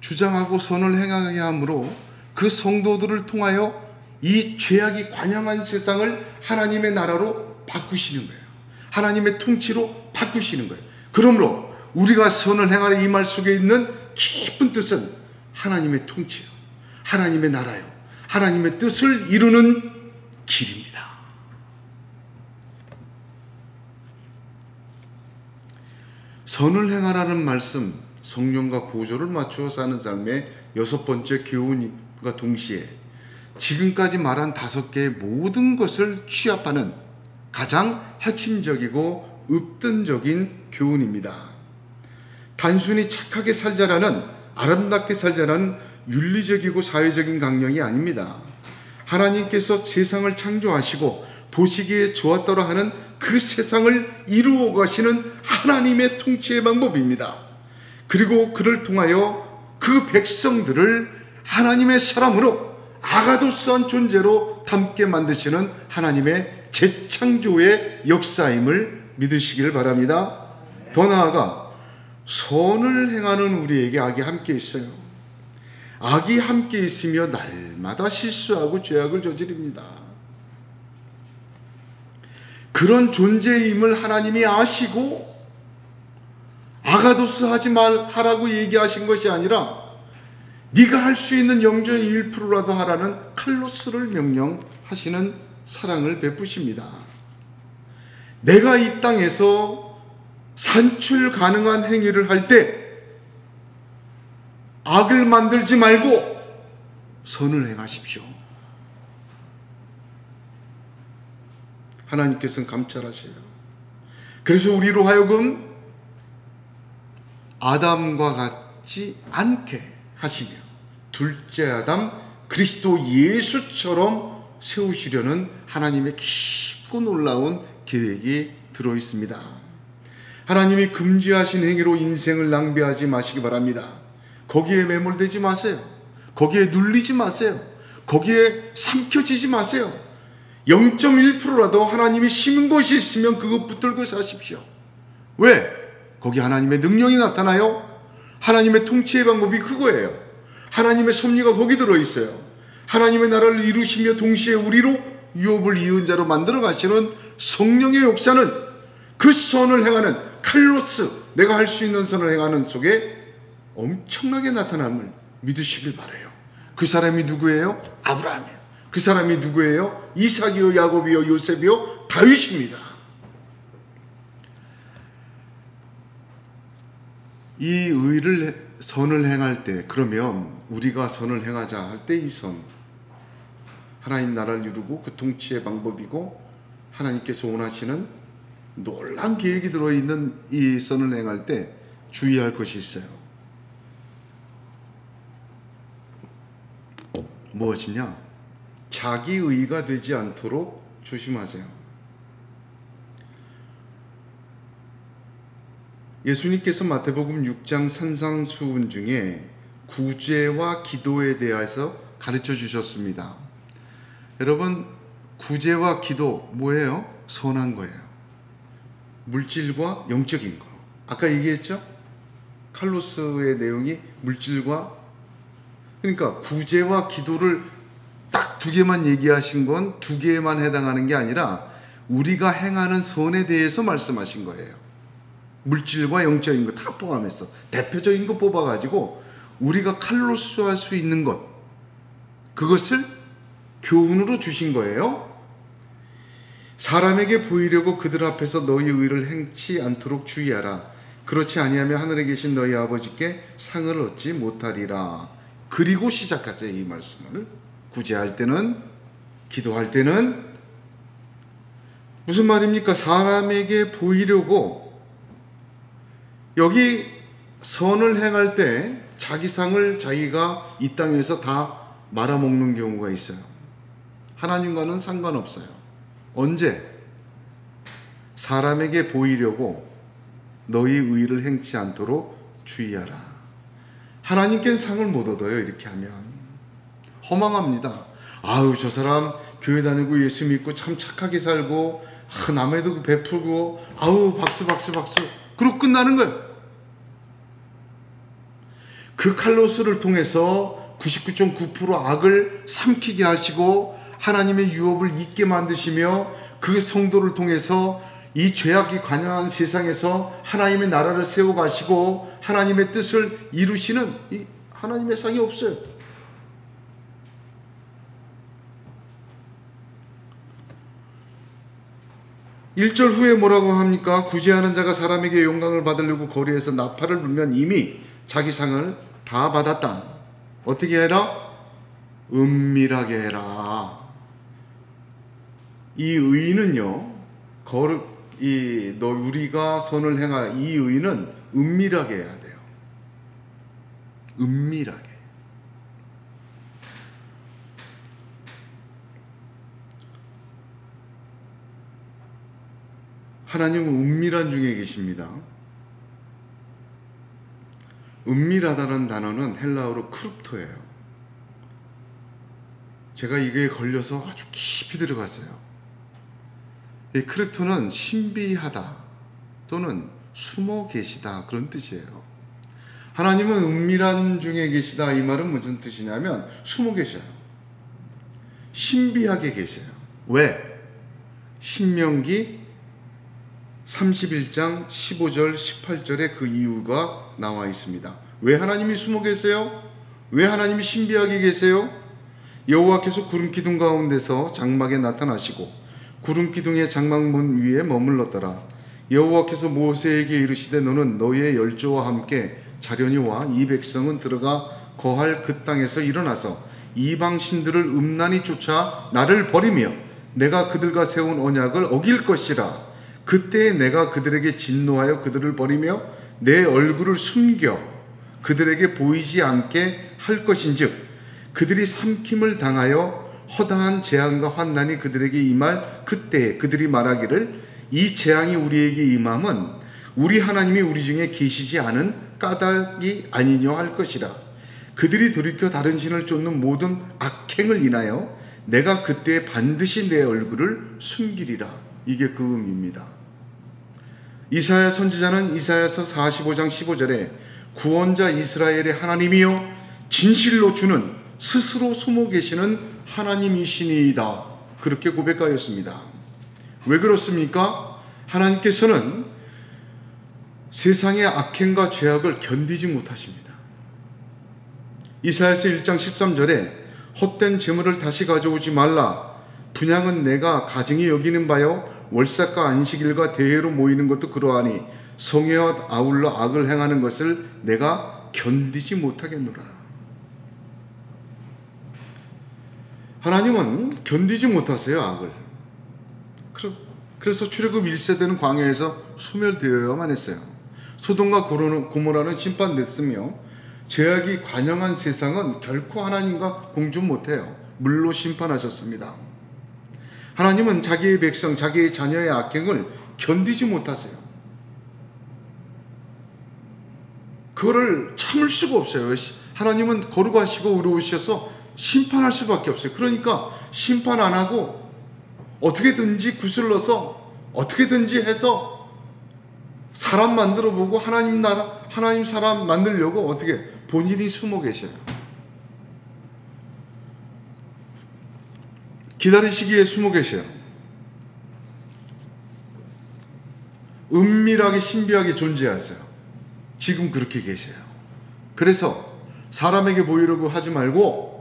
Speaker 1: 주장하고 선을 행하게 함으로 그 성도들을 통하여 이 죄악이 관영한 세상을 하나님의 나라로 바꾸시는 거예요. 하나님의 통치로 바꾸시는 거예요. 그러므로 우리가 선을 행하려 이 말 속에 있는 깊은 뜻은 하나님의 통치요, 하나님의 나라요, 하나님의 뜻을 이루는 길입니다. 선을 행하라는 말씀, 성령과 보조를 맞추어 사는 삶의 6번째 교훈과 동시에 지금까지 말한 5개의 모든 것을 취합하는 가장 핵심적이고 읍든적인 교훈입니다. 단순히 착하게 살자라는, 아름답게 살자라는 윤리적이고 사회적인 강령이 아닙니다. 하나님께서 세상을 창조하시고 보시기에 좋았더라 하는 그 세상을 이루어 가시는 하나님의 통치의 방법입니다. 그리고 그를 통하여 그 백성들을 하나님의 사람으로 아가도스한 존재로 닮게 만드시는 하나님의 재창조의 역사임을 믿으시길 바랍니다. 더 나아가 선을 행하는 우리에게 악이 함께 있어요. 악이 함께 있으며 날마다 실수하고 죄악을 저지릅니다. 그런 존재임을 하나님이 아시고 아가도스 하지 말하라고 얘기하신 것이 아니라 네가 할 수 있는 0.1%라도 하라는 칼로스를 명령하시는 사랑을 베푸십니다. 내가 이 땅에서 산출 가능한 행위를 할 때 악을 만들지 말고 선을 행하십시오. 하나님께서는 감찰하세요. 그래서 우리로 하여금 아담과 같지 않게 하시며 둘째 아담 그리스도 예수처럼 세우시려는 하나님의 깊고 놀라운 계획이 들어있습니다. 하나님이 금지하신 행위로 인생을 낭비하지 마시기 바랍니다. 거기에 매몰되지 마세요. 거기에 눌리지 마세요. 거기에 삼켜지지 마세요. 0.1%라도 하나님이 심은 것이 있으면 그것 붙들고 사십시오. 왜? 거기 하나님의 능력이 나타나요. 하나님의 통치의 방법이 그거예요. 하나님의 섭리가 거기 들어있어요. 하나님의 나라를 이루시며 동시에 우리로 유업을 이은 자로 만들어 가시는 성령의 역사는 그 선을 행하는 칼로스, 내가 할 수 있는 선을 행하는 속에 엄청나게 나타남을 믿으시길 바라요. 그 사람이 누구예요? 아브라함이에요. 그 사람이 누구예요? 이삭이요, 야곱이요, 요셉이요, 다윗입니다. 이 의를 선을 행할 때, 그러면 우리가 선을 행하자 할 때 이 선, 하나님 나라를 이루고 그 통치의 방법이고 하나님께서 원하시는 놀라운 계획이 들어있는 이 선을 행할 때 주의할 것이 있어요. 무엇이냐? 자기 의가 되지 않도록 조심하세요. 예수님께서 마태복음 6장 산상수훈 중에 구제와 기도에 대해서 가르쳐 주셨습니다. 여러분, 구제와 기도 뭐예요? 선한 거예요. 물질과 영적인 거. 아까 얘기했죠? 칼로스의 내용이 물질과, 그러니까 구제와 기도를 딱 두 개만 얘기하신 건 두 개에만 해당하는 게 아니라 우리가 행하는 선에 대해서 말씀하신 거예요. 물질과 영적인 거 다 포함해서 대표적인 거 뽑아가지고 우리가 칼로스할 수 있는 것, 그것을 교훈으로 주신 거예요. 사람에게 보이려고 그들 앞에서 너희 의를 행치 않도록 주의하라. 그렇지 아니하면 하늘에 계신 너희 아버지께 상을 얻지 못하리라. 그리고 시작하세요. 이 말씀을 구제할 때는, 기도할 때는 무슨 말입니까? 사람에게 보이려고, 여기 선을 행할 때 자기 상을 자기가 이 땅에서 다 말아먹는 경우가 있어요. 하나님과는 상관없어요. 언제? 사람에게 보이려고 너희 의를 행치 않도록 주의하라. 하나님께는 상을 못 얻어요. 이렇게 하면 허망합니다. 아유, 저 사람 교회 다니고 예수 믿고 참 착하게 살고 남에도 베풀고 아우 박수 그러고 끝나는 거예요. 그 칼로스를 통해서 99.9% 악을 삼키게 하시고 하나님의 유업을 잊게 만드시며 그 성도를 통해서 이 죄악이 관영한 세상에서 하나님의 나라를 세워가시고 하나님의 뜻을 이루시는 이 하나님의 상이 없어요. 일절 후에 뭐라고 합니까? 구제하는 자가 사람에게 영광을 받으려고 거리에서 나팔을 불면 이미 자기 상을 다 받았다. 어떻게 해라? 은밀하게 해라. 이 의는요, 우리가 선을 행할 이 의는 은밀하게 해야 돼요. 은밀하게. 하나님은 은밀한 중에 계십니다. 은밀하다는 단어는 헬라어로 크룹토예요. 제가 이게 걸려서 아주 깊이 들어갔어요. 이 크립토는 신비하다 또는 숨어 계시다 그런 뜻이에요. 하나님은 은밀한 중에 계시다. 이 말은 무슨 뜻이냐면 숨어 계셔요. 신비하게 계셔요. 왜? 신명기 31장 15절 18절에 그 이유가 나와 있습니다. 왜 하나님이 숨어 계세요? 왜 하나님이 신비하게 계세요? 여호와께서 구름 기둥 가운데서 장막에 나타나시고 구름 기둥의 장막문 위에 머물렀더라. 여호와께서 모세에게 이르시되 너는 너희의 열조와 함께 자련이 와 이 백성은 들어가 거할 그 땅에서 일어나서 이방 신들을 음란히 쫓아 나를 버리며 내가 그들과 세운 언약을 어길 것이라. 그때에 내가 그들에게 진노하여 그들을 버리며 내 얼굴을 숨겨 그들에게 보이지 않게 할 것인즉 그들이 삼킴을 당하여 허다한 재앙과 환난이 그들에게 임할 그때에 그들이 말하기를 이 재앙이 우리에게 임함은 우리 하나님이 우리 중에 계시지 않은 까닭이 아니냐 할 것이라. 그들이 돌이켜 다른 신을 쫓는 모든 악행을 인하여 내가 그때에 반드시 내 얼굴을 숨기리라. 이게 그 의미입니다. 이사야 선지자는 이사야서 45장 15절에 구원자 이스라엘의 하나님이여 진실로 주는 스스로 숨어 계시는 하나님이시니이다. 그렇게 고백하였습니다. 왜 그렇습니까? 하나님께서는 세상의 악행과 죄악을 견디지 못하십니다. 이사야서 1장 13절에 헛된 재물을 다시 가져오지 말라. 분향은 내가 가증히 여기는 바요 월삭과 안식일과 대회로 모이는 것도 그러하니 성회와 아울러 악을 행하는 것을 내가 견디지 못하겠노라. 하나님은 견디지 못하세요, 악을. 그래서 출애굽 1세대는 광야에서 소멸되어야만 했어요. 소돔과 고모라는 심판됐으며 죄악이 관영한 세상은 결코 하나님과 공존 못해요. 물로 심판하셨습니다. 하나님은 자기의 백성, 자기의 자녀의 악행을 견디지 못하세요. 그거를 참을 수가 없어요. 하나님은 거룩하시고 의로우셔서 심판할 수밖에 없어요. 그러니까 심판 안 하고 어떻게든지 구슬러서 어떻게든지 해서 사람 만들어 보고 하나님 나라, 하나님 사람 만들려고 어떻게 본인이 숨어 계셔요. 기다리시기에 숨어 계셔요. 은밀하게 신비하게 존재하세요. 지금 그렇게 계셔요. 그래서 사람에게 보이려고 하지 말고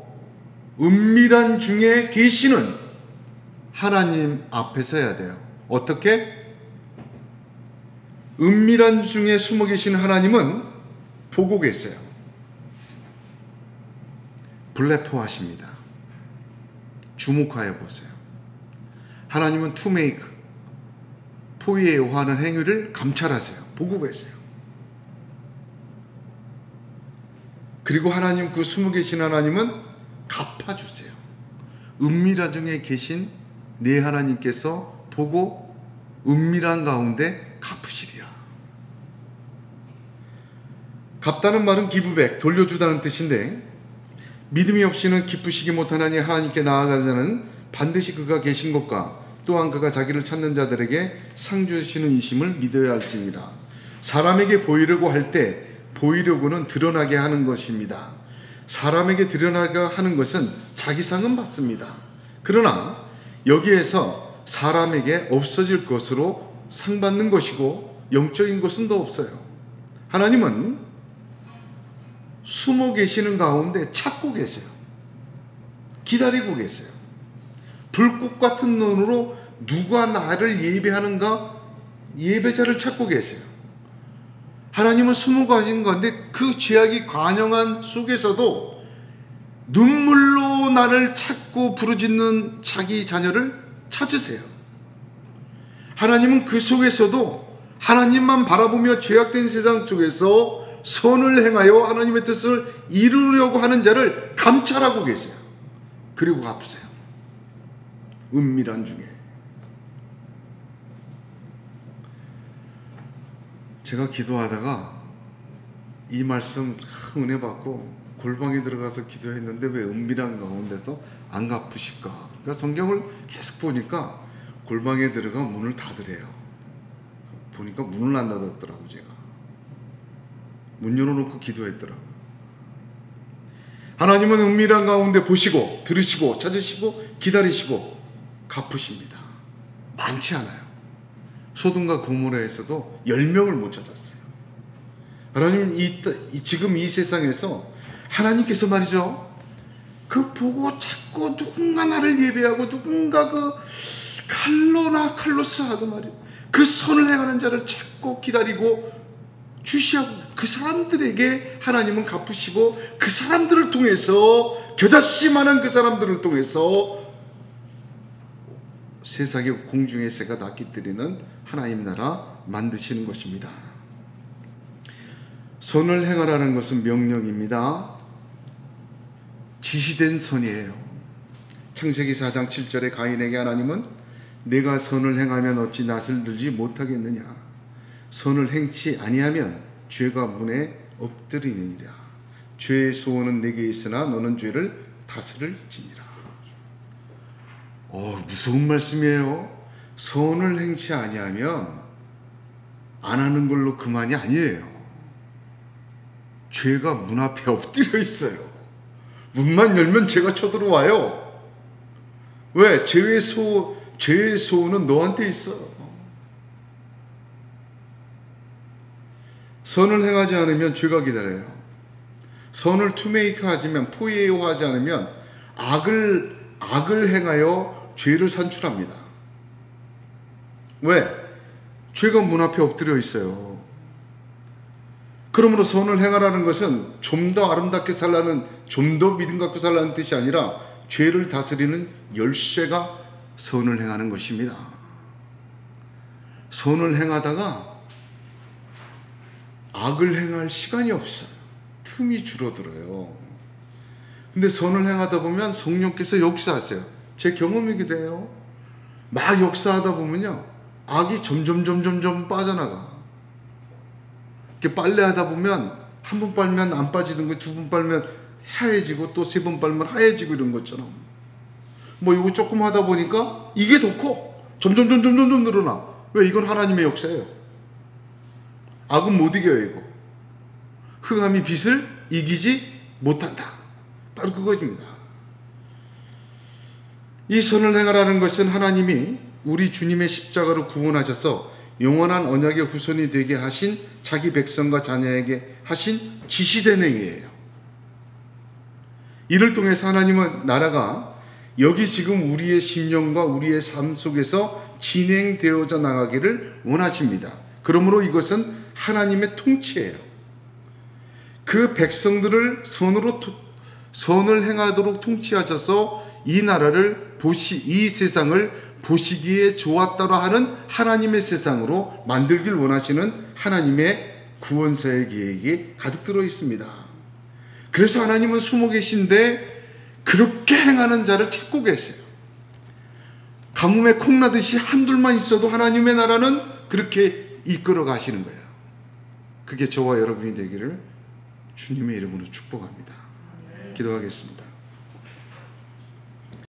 Speaker 1: 은밀한 중에 계시는 하나님 앞에 서야 돼요. 어떻게? 은밀한 중에 숨어 계신 하나님은 보고 계세요. 블레포하십니다. 주목하여 보세요. 하나님은 투메이크, 포위하는 행위를 감찰하세요. 보고 계세요. 그리고 하나님, 그 숨어 계신 하나님은 갚아주세요. 은밀한 중에 계신 내 하나님께서 보고 은밀한 가운데 갚으시리라. 갚다는 말은 기브백, 돌려주다는 뜻인데, 믿음이 없이는 기쁘시기 못하나니 하나님께 나아가자는 반드시 그가 계신 것과 또한 그가 자기를 찾는 자들에게 상 주시는 이심을 믿어야 할지니라. 사람에게 보이려고 할 때 보이려고는 드러나게 하는 것입니다. 사람에게 드러나게 하는 것은 자기 상은 받습니다. 그러나 여기에서 사람에게 없어질 것으로 상 받는 것이고 영적인 것은 더 없어요. 하나님은 숨어 계시는 가운데 찾고 계세요. 기다리고 계세요. 불꽃 같은 눈으로 누가 나를 예배하는가, 예배자를 찾고 계세요. 하나님은 숨어 가신 건데 그 죄악이 관영한 속에서도 눈물로 나를 찾고 부르짖는 자기 자녀를 찾으세요. 하나님은 그 속에서도 하나님만 바라보며 죄악된 세상 속에서 선을 행하여 하나님의 뜻을 이루려고 하는 자를 감찰하고 계세요. 그리고 갚으세요. 은밀한 중에. 제가 기도하다가 이 말씀 은혜 받고 골방에 들어가서 기도했는데 왜 은밀한 가운데서 안 갚으실까? 그러니까 성경을 계속 보니까 골방에 들어가 문을 닫으래요. 보니까 문을 안 닫았더라고. 제가 문 열어놓고 기도했더라고. 하나님은 은밀한 가운데 보시고 들으시고 찾으시고 기다리시고 갚으십니다. 많지 않아요. 소돔과 고모라에서도 10명을 못 찾았어요. 하나님 지금 이 세상에서 하나님께서 말이죠, 그 보고 찾고 누군가 나를 예배하고 누군가 그 칼로스하고 말이에요, 그 선을 행하는 자를 찾고 기다리고 주시하고 그 사람들에게 하나님은 갚으시고 그 사람들을 통해서 겨자씨만한 그 사람들을 통해서 세상의 공중의 새가 다 깃들이는 하나님 나라 만드시는 것입니다. 선을 행하라는 것은 명령입니다. 지시된 선이에요. 창세기 4장 7절에 가인에게 하나님은 내가 선을 행하면 어찌 낯을 들지 못하겠느냐. 선을 행치 아니하면 죄가 문에 엎드리느니라. 죄의 소원은 내게 있으나 너는 죄를 다스릴지니라. 무서운 말씀이에요. 선을 행치 아니하면 안 하는 걸로 그만이 아니에요. 죄가 문 앞에 엎드려 있어요. 문만 열면 죄가 쳐들어와요. 왜? 죄의 소원은 너한테 있어. 선을 행하지 않으면 죄가 기다려요. 선을 투메이크하지만 포예요하지 않으면 악을 행하여 죄를 산출합니다. 왜? 죄가 문 앞에 엎드려 있어요. 그러므로 선을 행하라는 것은 좀 더 아름답게 살라는, 좀 더 믿음 갖고 살라는 뜻이 아니라 죄를 다스리는 열쇠가 선을 행하는 것입니다. 선을 행하다가 악을 행할 시간이 없어요. 틈이 줄어들어요. 근데 선을 행하다 보면 성령께서 역사하세요. 제 경험이기도 해요. 막 역사하다 보면요, 악이 점점 빠져나가. 이렇게 빨래하다 보면 한 번 빨면 안 빠지던 거 두 번 빨면 하얘지고 또 세 번 빨면 하얘지고 이런 것처럼, 뭐 이거 조금 하다 보니까 이게 더 커. 점점 늘어나. 왜? 이건 하나님의 역사예요. 악은 못 이겨요. 이거 흑암이 빛을 이기지 못한다. 바로 그것입니다. 이 선을 행하라는 것은 하나님이 우리 주님의 십자가로 구원하셔서 영원한 언약의 후손이 되게 하신 자기 백성과 자녀에게 하신 지시된 행위예요. 이를 통해서 하나님은 나라가 여기 지금 우리의 심령과 우리의 삶 속에서 진행되어져 나가기를 원하십니다. 그러므로 이것은 하나님의 통치예요. 그 백성들을 선을 행하도록 통치하셔서 이 나라를 이 세상을 보시기에 좋았다라 하는 하나님의 세상으로 만들길 원하시는 하나님의 구원사의 계획이 가득 들어 있습니다. 그래서 하나님은 숨어 계신데 그렇게 행하는 자를 찾고 계세요. 가뭄에 콩나듯이 한둘만 있어도 하나님의 나라는 그렇게 이끌어 가시는 거예요. 그게 저와 여러분이 되기를 주님의 이름으로 축복합니다. 기도하겠습니다.